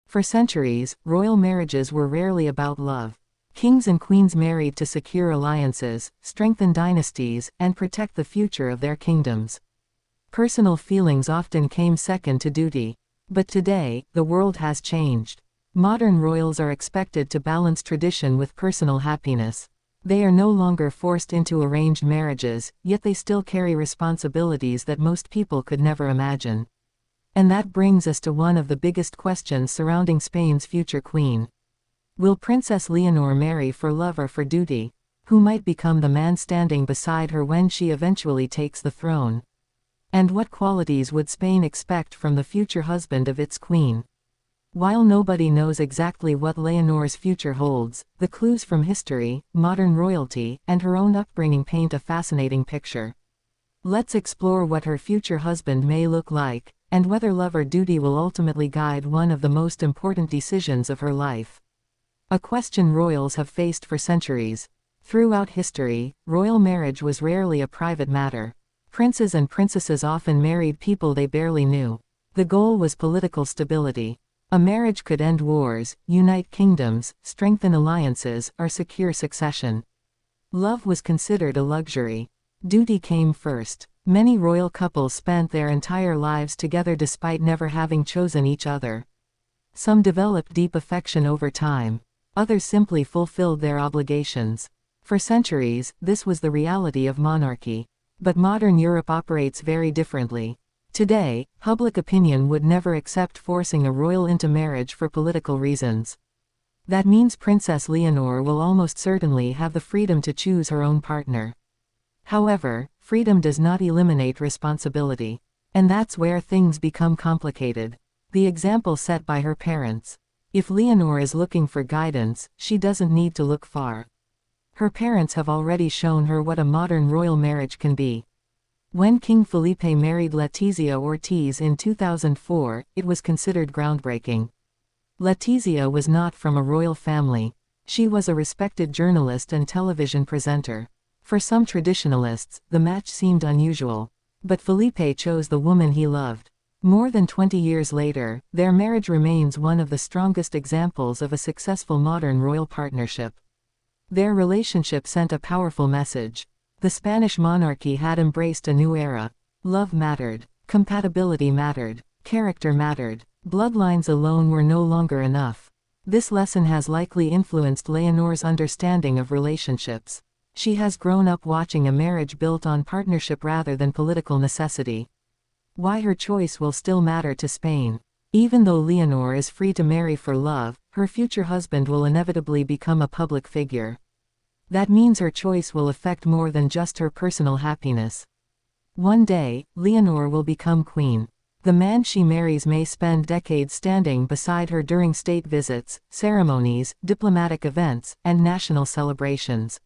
For centuries, royal marriages were rarely about love. Kings and queens married to secure alliances, strengthen dynasties, and protect the future of their kingdoms. Personal feelings often came second to duty. But today, the world has changed. Modern royals are expected to balance tradition with personal happiness. They are no longer forced into arranged marriages, yet they still carry responsibilities that most people could never imagine. And that brings us to one of the biggest questions surrounding Spain's future queen. Will Princess Leonor marry for love or for duty? Who might become the man standing beside her when she eventually takes the throne? And what qualities would Spain expect from the future husband of its queen? While nobody knows exactly what Leonor's future holds, the clues from history, modern royalty, and her own upbringing paint a fascinating picture. Let's explore what her future husband may look like, and whether love or duty will ultimately guide one of the most important decisions of her life. A question royals have faced for centuries. Throughout history, royal marriage was rarely a private matter. Princes and princesses often married people they barely knew. The goal was political stability. A marriage could end wars, unite kingdoms, strengthen alliances, or secure succession. Love was considered a luxury. Duty came first. Many royal couples spent their entire lives together despite never having chosen each other. Some developed deep affection over time. Others simply fulfilled their obligations. For centuries, this was the reality of monarchy. But modern Europe operates very differently. Today, public opinion would never accept forcing a royal into marriage for political reasons. That means Princess Leonor will almost certainly have the freedom to choose her own partner. However, freedom does not eliminate responsibility. And that's where things become complicated. The example set by her parents. If Leonor is looking for guidance, she doesn't need to look far. Her parents have already shown her what a modern royal marriage can be. When King Felipe married Letizia Ortiz in 2004, it was considered groundbreaking. Letizia was not from a royal family. She was a respected journalist and television presenter. For some traditionalists, the match seemed unusual. But Felipe chose the woman he loved. More than 20 years later, their marriage remains one of the strongest examples of a successful modern royal partnership. Their relationship sent a powerful message. The Spanish monarchy had embraced a new era. Love mattered. Compatibility mattered. Character mattered. Bloodlines alone were no longer enough. This lesson has likely influenced Leonor's understanding of relationships. She has grown up watching a marriage built on partnership rather than political necessity. Why her choice will still matter to Spain. Even though Leonor is free to marry for love, her future husband will inevitably become a public figure. That means her choice will affect more than just her personal happiness. One day, Leonor will become queen. The man she marries may spend decades standing beside her during state visits, ceremonies, diplomatic events, and national celebrations.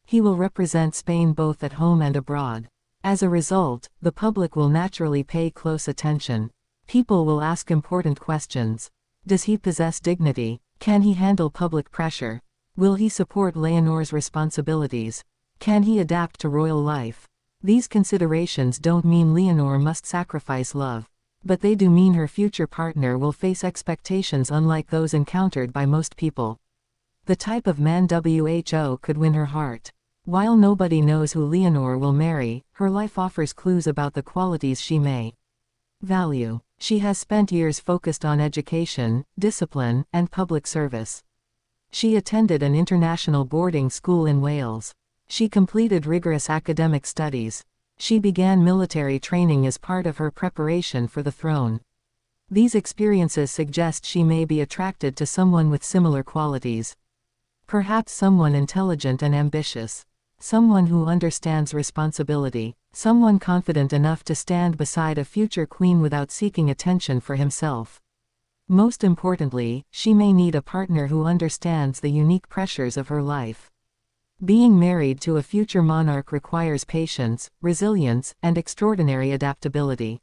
He will represent Spain both at home and abroad. As a result, the public will naturally pay close attention. People will ask important questions. Does he possess dignity? Can he handle public pressure? Will he support Leonor's responsibilities? Can he adapt to royal life? These considerations don't mean Leonor must sacrifice love. But they do mean her future partner will face expectations unlike those encountered by most people. The type of man who could win her heart. While nobody knows who Leonor will marry, her life offers clues about the qualities she may value. She has spent years focused on education, discipline, and public service. She attended an international boarding school in Wales. She completed rigorous academic studies. She began military training as part of her preparation for the throne. These experiences suggest she may be attracted to someone with similar qualities. Perhaps someone intelligent and ambitious. Someone who understands responsibility. Someone confident enough to stand beside a future queen without seeking attention for himself. Most importantly, she may need a partner who understands the unique pressures of her life. Being married to a future monarch requires patience, resilience, and extraordinary adaptability.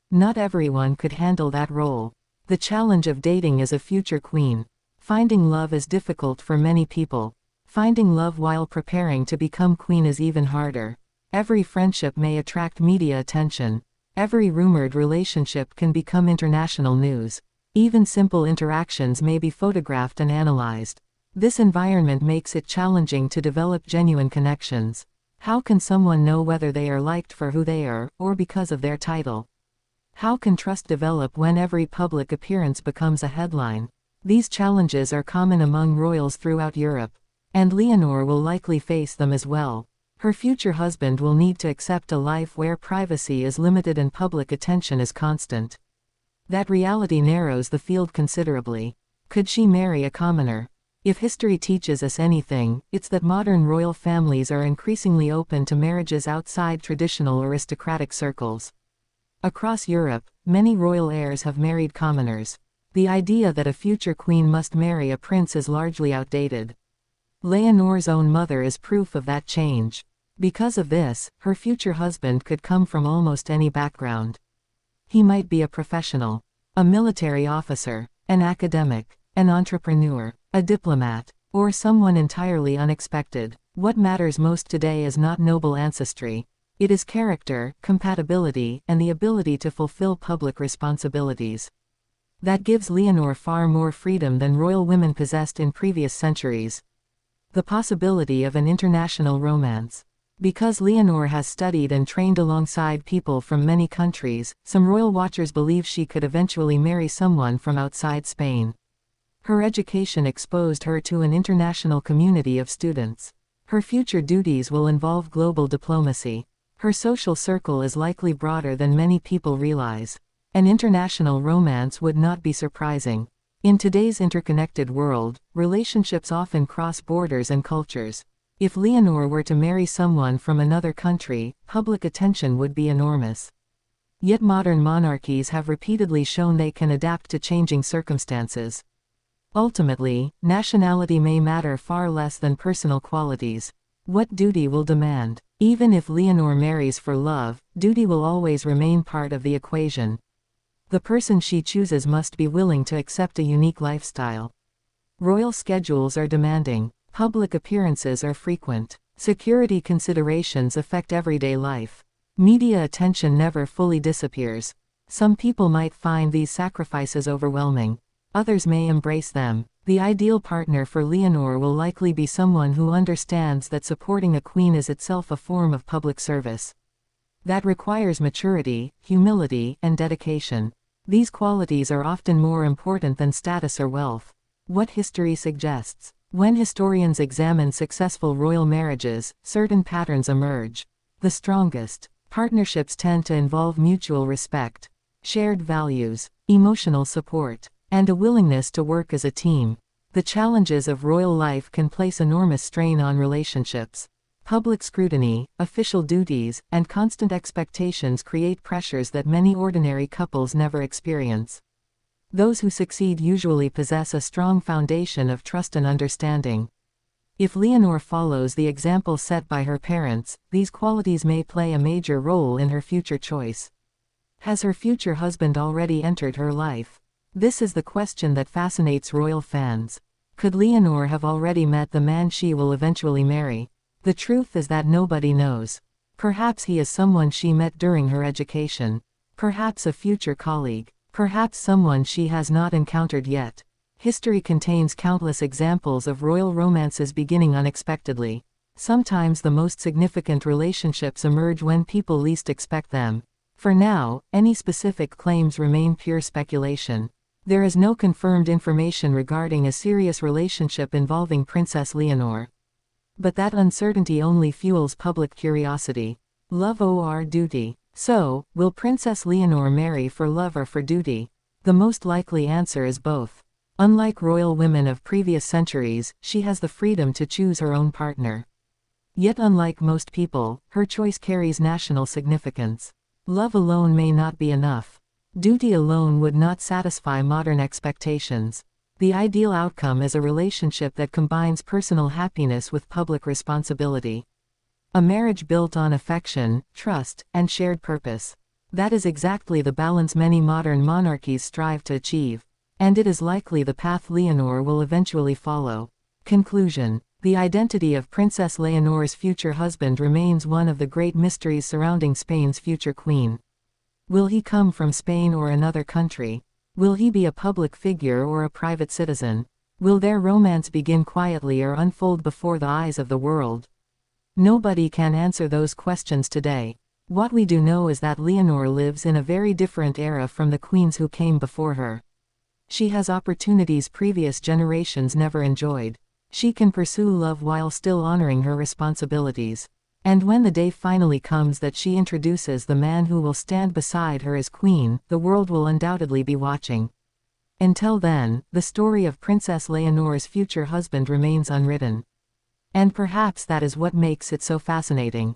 Not everyone could handle that role. The challenge of dating as a future queen. Finding love is difficult for many people. Finding love while preparing to become queen is even harder. Every friendship may attract media attention. Every rumored relationship can become international news. Even simple interactions may be photographed and analyzed. This environment makes it challenging to develop genuine connections. How can someone know whether they are liked for who they are, or because of their title? How can trust develop when every public appearance becomes a headline? These challenges are common among royals throughout Europe. And Leonor will likely face them as well. Her future husband will need to accept a life where privacy is limited and public attention is constant. That reality narrows the field considerably. Could she marry a commoner? If history teaches us anything, it's that modern royal families are increasingly open to marriages outside traditional aristocratic circles. Across Europe, many royal heirs have married commoners. The idea that a future queen must marry a prince is largely outdated. Leonor's own mother is proof of that change. Because of this, her future husband could come from almost any background. He might be a professional, a military officer, an academic, an entrepreneur, a diplomat, or someone entirely unexpected. What matters most today is not noble ancestry. It is character, compatibility, and the ability to fulfill public responsibilities. That gives Leonor far more freedom than royal women possessed in previous centuries. The possibility of an international romance. Because Leonor has studied and trained alongside people from many countries, some royal watchers believe she could eventually marry someone from outside Spain. Her education exposed her to an international community of students. Her future duties will involve global diplomacy. Her social circle is likely broader than many people realize. An international romance would not be surprising. In today's interconnected world, relationships often cross borders and cultures. If Leonor were to marry someone from another country, public attention would be enormous. Yet modern monarchies have repeatedly shown they can adapt to changing circumstances. Ultimately, nationality may matter far less than personal qualities. What duty will demand? Even if Leonor marries for love, duty will always remain part of the equation. The person she chooses must be willing to accept a unique lifestyle. Royal schedules are demanding. Public appearances are frequent. Security considerations affect everyday life. Media attention never fully disappears. Some people might find these sacrifices overwhelming. Others may embrace them. The ideal partner for Leonor will likely be someone who understands that supporting a queen is itself a form of public service. That requires maturity, humility, and dedication. These qualities are often more important than status or wealth. What history suggests. When historians examine successful royal marriages, certain patterns emerge. The strongest partnerships tend to involve mutual respect, shared values, emotional support, and a willingness to work as a team. The challenges of royal life can place enormous strain on relationships. Public scrutiny, official duties, and constant expectations create pressures that many ordinary couples never experience. Those who succeed usually possess a strong foundation of trust and understanding. If Leonor follows the example set by her parents, these qualities may play a major role in her future choice. Has her future husband already entered her life? This is the question that fascinates royal fans. Could Leonor have already met the man she will eventually marry? The truth is that nobody knows. Perhaps he is someone she met during her education. Perhaps a future colleague. Perhaps someone she has not encountered yet. History contains countless examples of royal romances beginning unexpectedly. Sometimes the most significant relationships emerge when people least expect them. For now, any specific claims remain pure speculation. There is no confirmed information regarding a serious relationship involving Princess Leonor. But that uncertainty only fuels public curiosity. Love or duty? So, will Princess Leonor marry for love or for duty? The most likely answer is both. Unlike royal women of previous centuries, she has the freedom to choose her own partner. Yet unlike most people, her choice carries national significance. Love alone may not be enough. Duty alone would not satisfy modern expectations. The ideal outcome is a relationship that combines personal happiness with public responsibility. A marriage built on affection, trust, and shared purpose. That is exactly the balance many modern monarchies strive to achieve. And it is likely the path Leonor will eventually follow. Conclusion. The identity of Princess Leonor's future husband remains one of the great mysteries surrounding Spain's future queen. Will he come from Spain or another country? Will he be a public figure or a private citizen? Will their romance begin quietly or unfold before the eyes of the world? Nobody can answer those questions today. What we do know is that Leonor lives in a very different era from the queens who came before her. She has opportunities previous generations never enjoyed. She can pursue love while still honoring her responsibilities. And when the day finally comes that she introduces the man who will stand beside her as queen, the world will undoubtedly be watching. Until then, the story of Princess Leonor's future husband remains unwritten. And perhaps that is what makes it so fascinating.